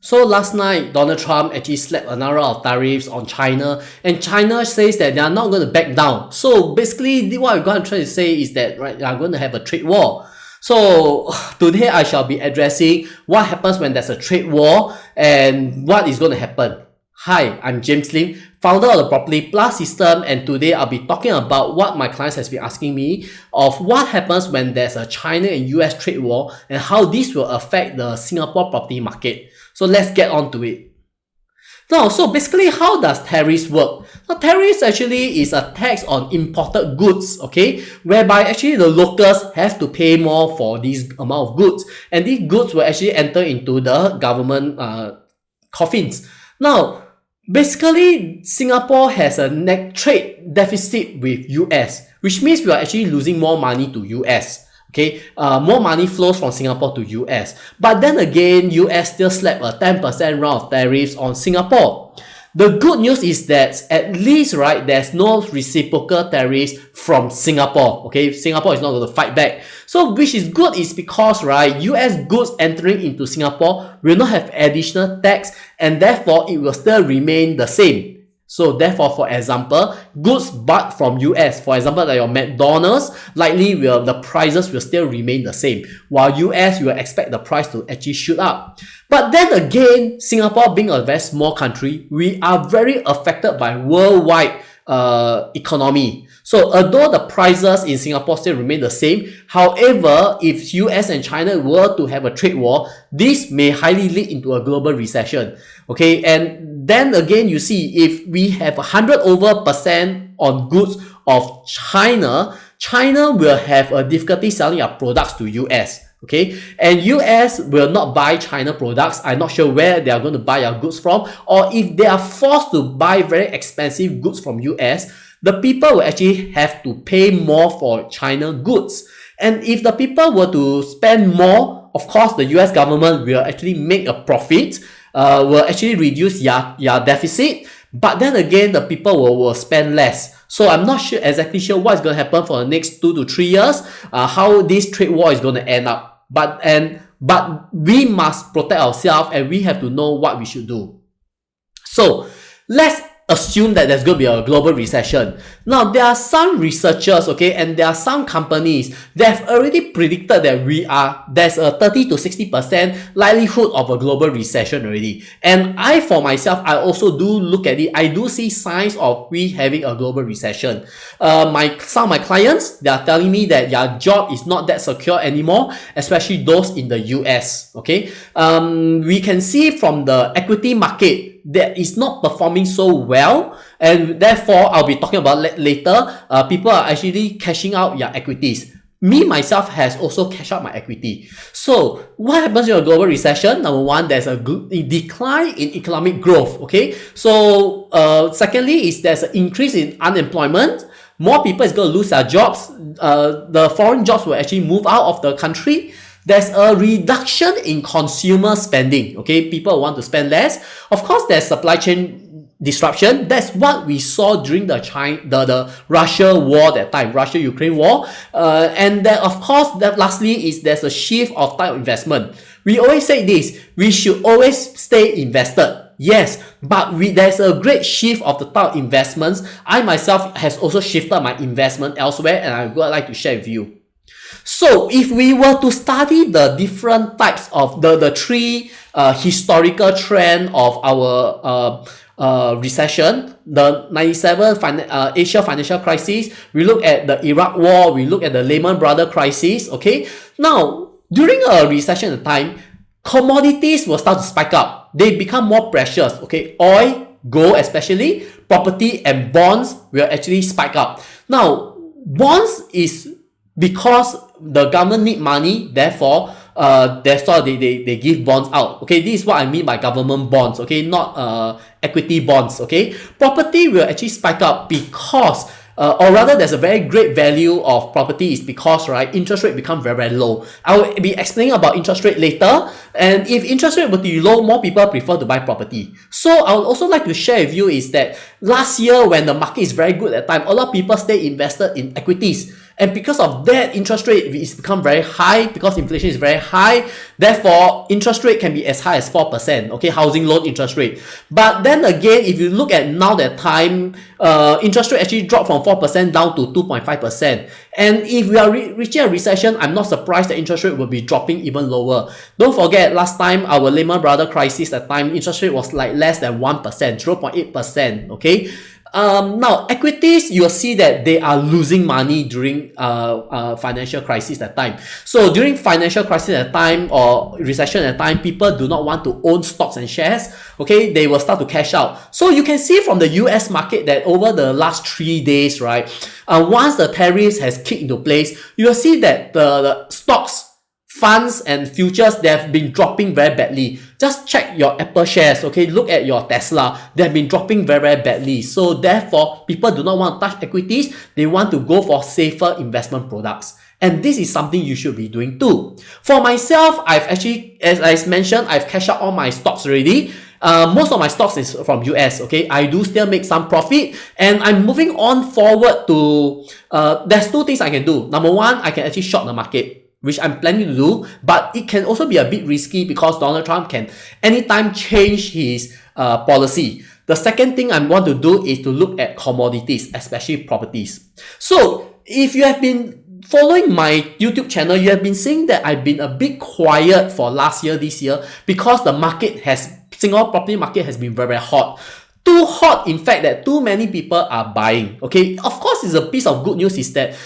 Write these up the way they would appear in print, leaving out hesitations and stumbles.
So last night, Donald Trump actually slapped another round of tariffs on China, and China says that they are not going to back down. So basically, what I'm going to try to say is that right, they are going to have a trade war. So today I shall be addressing what happens when there's a trade war and what is going to happen. Hi, I'm James Lim, founder of the Property Plus system, and today I'll be talking about what my clients has been asking me of what happens when there's a China and US trade war and how this will affect the Singapore property market. So let's get on to it. Now, so basically, how does tariffs work? Now, tariffs actually is a tax on imported goods, okay, whereby actually the locals have to pay more for this amount of goods, and these goods will actually enter into the government coffins. Now, basically, Singapore has a net trade deficit with US, which means we are actually losing more money to US. Okay, more money flows from Singapore to US. But then again, US still slapped a 10% round of tariffs on Singapore. The good news is that at least, right, there's no reciprocal tariffs from Singapore. Okay, Singapore is not going to fight back. So, which is good is because, right, US goods entering into Singapore will not have additional tax, and therefore it will still remain the same. So therefore, for example, goods bought from US, for example, like your McDonald's, likely the prices will still remain the same. While US, you will expect the price to actually shoot up. But then again, Singapore being a very small country, we are very affected by worldwide economy. So although the prices in Singapore still remain the same, however, if US and China were to have a trade war, this may highly lead into a global recession. Okay, and then again, you see, if we have 100% on goods of China, China will have a difficulty selling our products to US. Okay, and US will not buy China products. I'm not sure where they are going to buy our goods from, or if they are forced to buy very expensive goods from US, the people will actually have to pay more for China goods. And if the people were to spend more, of course, the US government will actually make a profit, will actually reduce your deficit. But then again, the people will spend less. So I'm not exactly sure what's going to happen for the next 2 to 3 years, how this trade war is going to end up. But we must protect ourselves, and we have to know what we should do. So let's assume that there's going to be a global recession. Now, there are some researchers, okay, and there are some companies that have already predicted that there's a 30 to 60% likelihood of a global recession already. And I, for myself, I also do look at it. I do see signs of we having a global recession. Some of my clients, they are telling me that their job is not that secure anymore, especially those in the US, okay. We can see from the equity market that is not performing so well, and therefore I'll be talking about later. People are actually cashing out their equities. Me myself has also cashed out my equity. So what happens in a global recession? Number one, there's a decline in economic growth. Okay, so secondly is there's an increase in unemployment. More people is going to lose their jobs. The foreign jobs will actually move out of the country. There's a reduction in consumer spending. Okay, people want to spend less. Of course, there's supply chain disruption. That's what we saw during the Russia war, that time, Russia-Ukraine war. And then, of course, that lastly is there's a shift of type of investment. We always say this, we should always stay invested. Yes, but there's a great shift of the type of investments. I myself has also shifted my investment elsewhere, and I would like to share with you. So if we were to study the different types of the three historical trend of our recession, the 97 Asia financial crisis, we look at the Iraq war, we look at the Lehman Brothers crisis, okay? Now, during a recession time, commodities will start to spike up. They become more precious, okay? Oil, gold especially, property and bonds will actually spike up. Now, bonds is because the government need money, therefore that's why they give bonds out. Okay, this is what I mean by government bonds, okay, not equity bonds. Okay, property will actually spike up because or rather there's a very great value of property is because, right, interest rate become very, very low. I will be explaining about interest rate later, and if interest rate were to be low, more people prefer to buy property. So I would also like to share with you is that last year when the market is very good at time, a lot of people stay invested in equities. And because of that, interest rate is become very high because inflation is very high. Therefore, interest rate can be as high as 4%, okay, housing loan interest rate. But then again, if you look at now that time, interest rate actually dropped from 4% down to 2.5%. And if we are reaching a recession, I'm not surprised that interest rate will be dropping even lower. Don't forget, last time, our Lehman Brothers crisis, at time, interest rate was like less than 1%, 0.8%, okay? Now, equities, you'll see that they are losing money during financial crisis at time. So during financial crisis at time or recession at time, people do not want to own stocks and shares. Okay, they will start to cash out. So you can see from the US market that over the last 3 days, right, once the tariffs has kicked into place, you will see that the stocks, funds and futures, they have been dropping very badly. Just check your Apple shares, okay? Look at your Tesla. They have been dropping very, very badly. So therefore, people do not want to touch equities. They want to go for safer investment products. And this is something you should be doing too. For myself, I've actually, as I mentioned, I've cashed out all my stocks already. Most of my stocks is from US, okay? I do still make some profit, and I'm moving on forward to, there's two things I can do. Number one, I can actually short the market, which I'm planning to do, but it can also be a bit risky because Donald Trump can anytime change his policy. The second thing I want to do is to look at commodities, especially properties. So if you have been following my YouTube channel, you have been seeing that I've been a bit quiet for last year, this year, because the market Singapore property market has been very, very hot. Too hot, in fact, that too many people are buying. Okay, of course, it's a piece of good news is that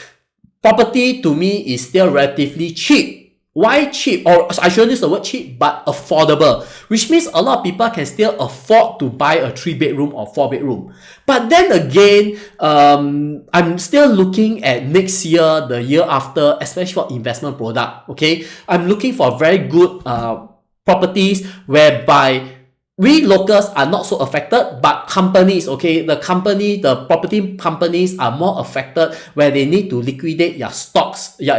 property to me is still relatively cheap. Why cheap? Or I shouldn't use the word cheap, but affordable, which means a lot of people can still afford to buy a 3-bedroom or 4-bedroom. But then again, I'm still looking at next year, the year after, especially for investment product. Okay, I'm looking for very good properties whereby we locals are not so affected, but companies, okay, the property companies are more affected where they need to liquidate their stocks, your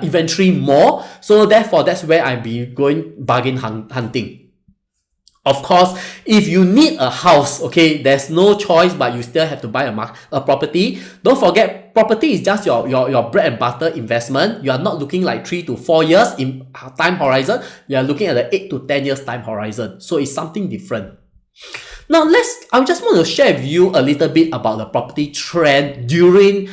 inventory more. So therefore, that's where I'll be going bargain hunting. Of course, if you need a house, okay, there's no choice, but you still have to buy a property. Don't forget, property is just your bread and butter investment. You are not looking like 3 to 4 years in time horizon. You are looking at the 8 to 10 years time horizon. So it's something different. Now, I just want to share with you a little bit about the property trend during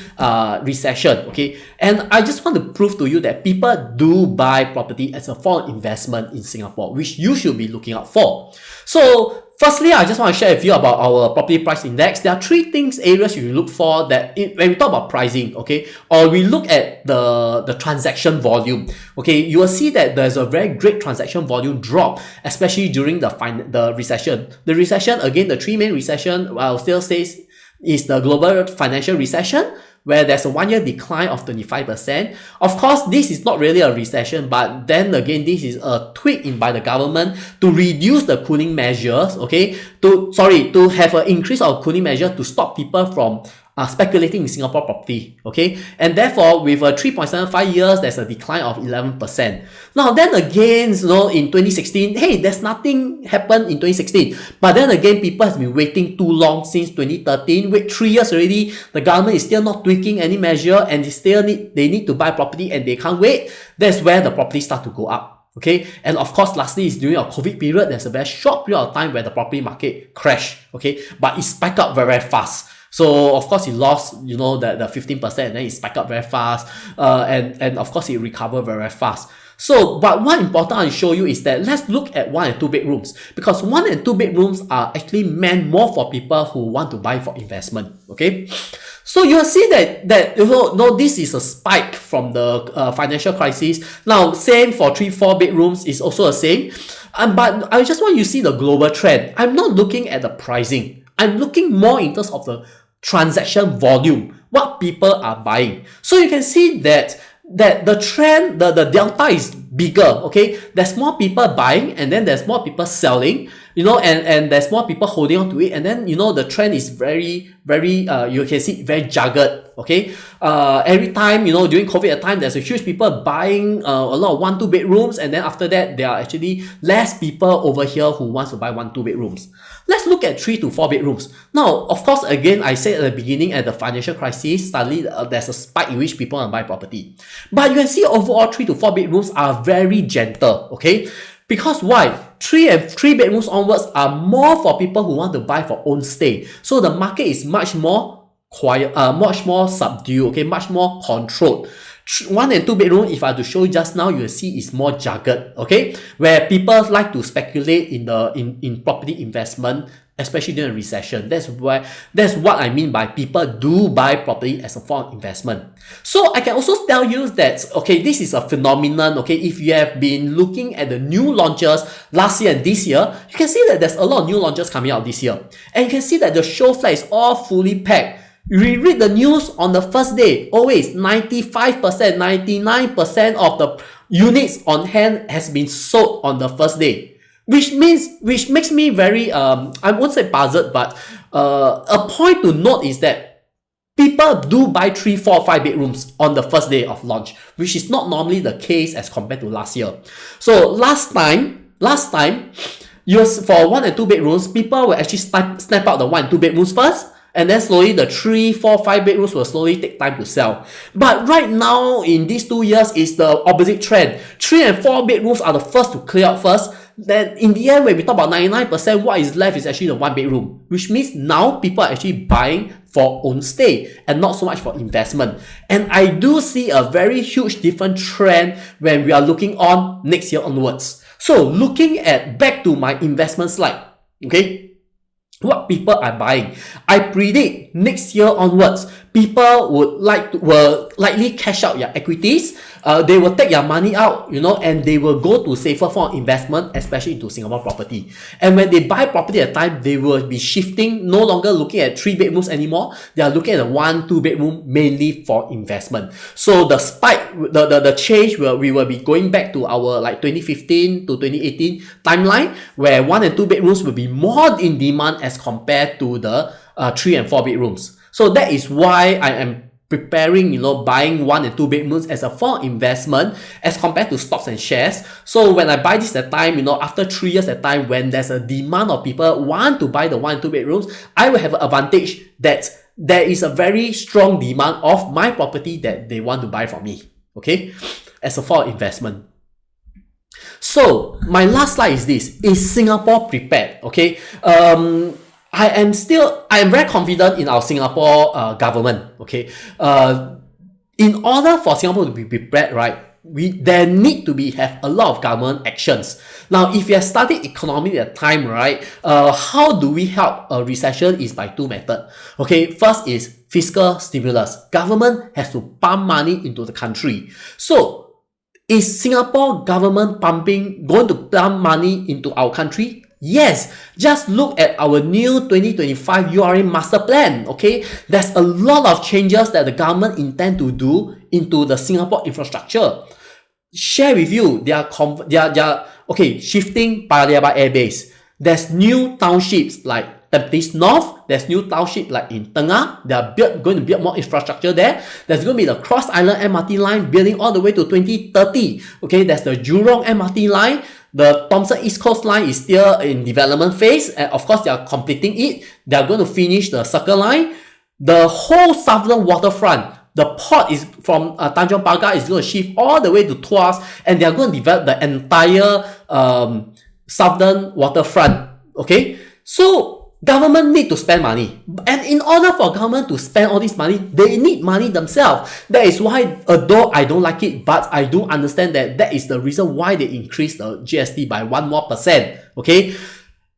recession, okay? And I just want to prove to you that people do buy property as a form of investment in Singapore, which you should be looking out for. So, firstly, I just want to share with you about our property price index. There are 3 areas you look for when we talk about pricing, okay, or we look at the transaction volume, okay, you will see that there's a very great transaction volume drop, especially during the recession. The recession, again, the 3 main recession, I'll still say is the global financial recession, where there's a 1-year decline of 25%. Of course, this is not really a recession, but then again, this is a tweak by the government to reduce the cooling measures, okay? To have an increase of cooling measure to stop people from speculating in Singapore property, okay? And therefore, with a 3.75 years, there's a decline of 11%. Now, then again, in 2016, hey, there's nothing happened in 2016. But then again, people have been waiting too long since 2013. Wait 3 years already, the government is still not tweaking any measure, and they need to buy property and they can't wait. That's where the property start to go up. Okay, and of course, lastly, is during a COVID period, there's a very short period of time where the property market crashed, okay, but it spiked up very, very fast. So of course, it lost, the 15%, and then it spiked up very fast, and of course, it recovered very, very fast. So, but what important I show you is that let's look at 1 and 2 bedrooms, because 1 and 2 bedrooms are actually meant more for people who want to buy for investment. Okay, so you'll see that this is a spike from the financial crisis. Now, same for 3-4 bedrooms is also the same, but I just want you to see the global trend. I'm not looking at the pricing. I'm looking more in terms of the transaction volume, what people are buying. So you can see that the trend, the delta is bigger, okay? There's more people buying and then there's more people selling, and there's more people holding on to it, and then the trend is very, very you can see very jagged. Okay, every time during COVID at time, there's a huge people buying a lot of 1-2 bedrooms, and then after that there are actually less people over here who wants to buy 1-2 bedrooms. Let's look at 3 to 4 bedrooms. Now, of course, again, I said at the beginning, at the financial crisis, suddenly there's a spike in which people want to buy property. But you can see overall 3 to 4 bedrooms are very gentle. Okay. Because why? 3 bedrooms onwards are more for people who want to buy for own stay. So the market is much more quiet, much more subdued, okay, much more controlled. 1 and 2 bedroom, if I have to show you just now, you will see is more jagged, okay, where people like to speculate in property investment, especially during a recession. That's what I mean by people do buy property as a form of investment. So I can also tell you that, okay, this is a phenomenon. Okay, if you have been looking at the new launches last year and this year, you can see that there's a lot of new launches coming out this year, and you can see that the show floor is all fully packed. We read the news on the first day, always 95%, 99% of the units on hand has been sold on the first day. Which makes me very, I won't say puzzled, but a point to note is that people do buy 3, 4, 5 bedrooms on the first day of launch, which is not normally the case as compared to last year. So last time, for 1 and 2 bedrooms, people will actually snap out the 1 and 2 bedrooms first, and then slowly the 3, 4, 5 bedrooms will slowly take time to sell. But right now, in these 2 years, is the opposite trend. 3 and 4 bedrooms are the first to clear out first. Then in the end, when we talk about 99%, what is left is actually the 1 bedroom, which means now people are actually buying for own stay and not so much for investment. And I do see a very huge different trend when we are looking on next year onwards. So looking at back to my investment slide, okay, what people are buying, I predict next year onwards, people will likely cash out their equities. They will take their money out, and they will go to safer form of investment, especially into Singapore property. And when they buy property at a time, they will be shifting, no longer looking at 3 bedrooms anymore. They are looking at a 1, 2 bedroom mainly for investment. So the spike, the change we will be going back to our 2015 to 2018 timeline, where 1 and 2 bedrooms will be more in demand as compared to the 3 and 4 bedrooms. So that is why I am preparing, buying 1 and 2 bedrooms as a form of investment as compared to stocks and shares. So when I buy this at time, after 3 years at time, when there's a demand of people want to buy the 1 and 2 bedrooms, I will have an advantage that there is a very strong demand of my property that they want to buy from me, okay, as a form of investment. So my last slide is this: is Singapore prepared? Okay, I am very confident in our Singapore government. Okay, in order for Singapore to be prepared, right, there need to have a lot of government actions. Now, if you have studied economy at the time, right, how do we help a recession is by 2 methods. Okay, first is fiscal stimulus. Government has to pump money into the country. So, is Singapore government going to pump money into our country? Yes, just look at our new 2025 URA master plan. Okay, there's a lot of changes that the government intend to do into the Singapore infrastructure. Share with you, they are shifting Paya Lebar Air Base. There's new townships like Tampines North. There's new township like in Tengah. They are going to build more infrastructure there. There's going to be the Cross Island MRT line building all the way to 2030. Okay, there's the Jurong MRT line. The Thomson East Coast line is still in development phase, and of course they are completing it. They are going to finish the Circle Line. The whole southern waterfront, the port is from Tanjong Pagar is going to shift all the way to Tuas, and they are going to develop the entire southern waterfront. Okay, so government need to spend money, and in order for government to spend all this money, they need money themselves. That is why, although I don't like it, but I do understand that is the reason why they increased the GST by 1% more. Okay,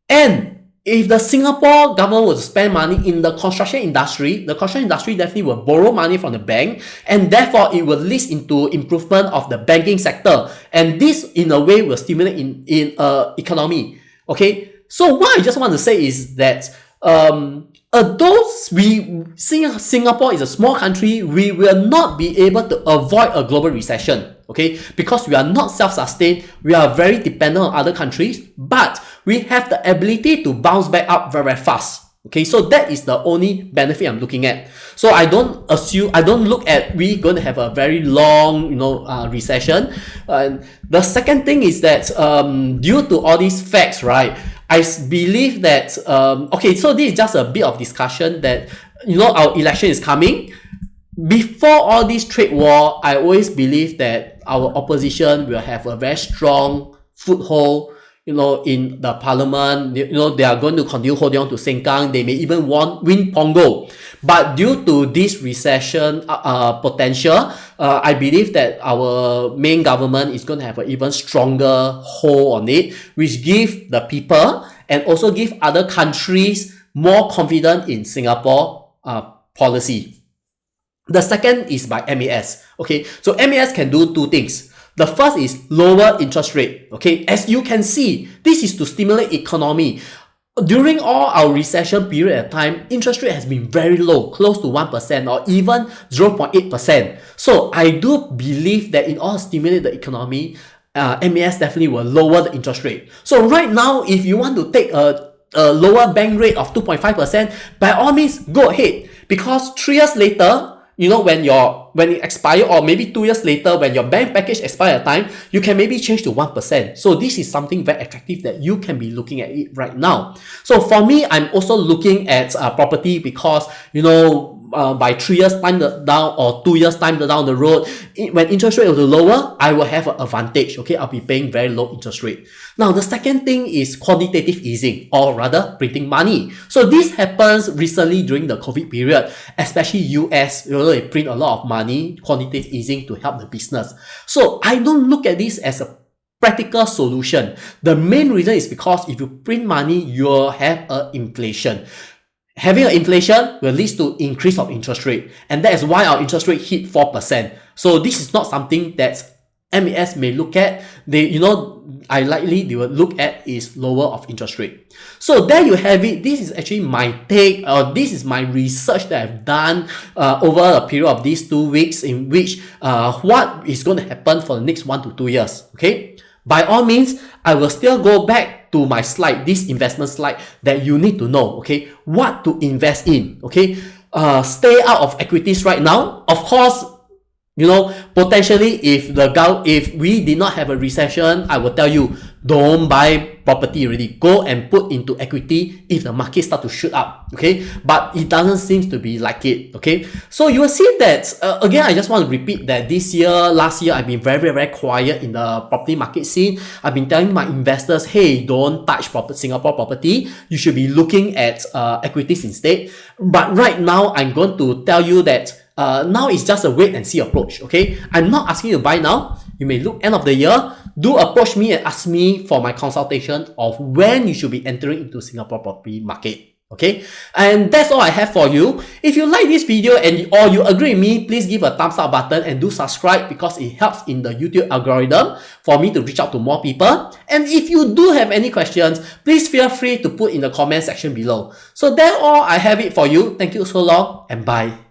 and if the Singapore government was to spend money in the construction industry, the construction industry definitely will borrow money from the bank, and therefore it will lead into improvement of the banking sector, and this in a way will stimulate in economy. Okay. So what I just want to say is that although Singapore is a small country, we will not be able to avoid a global recession. Okay, because we are not self-sustained, we are very dependent on other countries, but we have the ability to bounce back up very, very fast. Okay, so that is the only benefit I'm looking at. So I don't look at we going to have a very long, recession. The second thing is that due to all these facts, right, I believe that okay, so this is just a bit of discussion that our election is coming. Before all this trade war, I always believe that our opposition will have a very strong foothold, in the parliament. They are going to continue holding on to Sengkang. They may even win Punggol. But due to this recession potential, I believe that our main government is going to have an even stronger hold on it, which give the people and also give other countries more confidence in Singapore policy. The second is by MAS. Okay, so MAS can do two things. The first is lower interest rate. Okay, as you can see, this is to stimulate economy. During all our recession period of time, interest rate has been very low, close to 1% or even 0.8%. So I do believe that in order to stimulate the economy, MAS definitely will lower the interest rate. So right now, if you want to take a lower bank rate of 2.5%, by all means, go ahead. Because 3 years later, when it expires, or maybe 2 years later when your bank package expires at time, you can maybe change to 1%. So this is something very attractive that you can be looking at it right now. So for me, I'm also looking at property because, by 3 years time down or 2 years time down the road, when interest rate is lower, I will have an advantage. Okay, I'll be paying very low interest rate. Now, the second thing is quantitative easing, or rather printing money. So this happens recently during the COVID period, especially US, they print a lot of money, quantitative easing to help the business. So I don't look at this as a practical solution. The main reason is because if you print money, you'll have an inflation. Having an inflation will lead to increase of interest rate, and that is why our interest rate hit 4%. So this is not something that MAS may look at. They will look at is lower of interest rate. So there you have it. This is actually my take, or this is my research that I've done over a period of these 2 weeks, in which what is going to happen for the next 1 to 2 years. Okay, by all means, I will still go back to my slide, this investment slide, that you need to know, okay, what to invest in. Okay, stay out of equities right now. Of course, potentially if we did not have a recession, I will tell you, don't buy property already. Go and put into equity if the market start to shoot up. Okay, but it doesn't seem to be like it. Okay, so you will see that again, I just want to repeat that last year I've been very, very, very quiet in the property market scene. I've been telling my investors, hey, don't touch Singapore property. You should be looking at equities instead. But right now, I'm going to tell you that now it's just a wait and see approach. Okay, I'm not asking you to buy now. You may look end of the year. Do approach me and ask me for my consultation of when you should be entering into Singapore property market. Okay, and that's all I have for you. If you like this video or you agree with me, please give a thumbs up button and do subscribe, because it helps in the YouTube algorithm for me to reach out to more people. And if you do have any questions, please feel free to put in the comment section below. So that's all I have it for you. Thank you so long, and bye.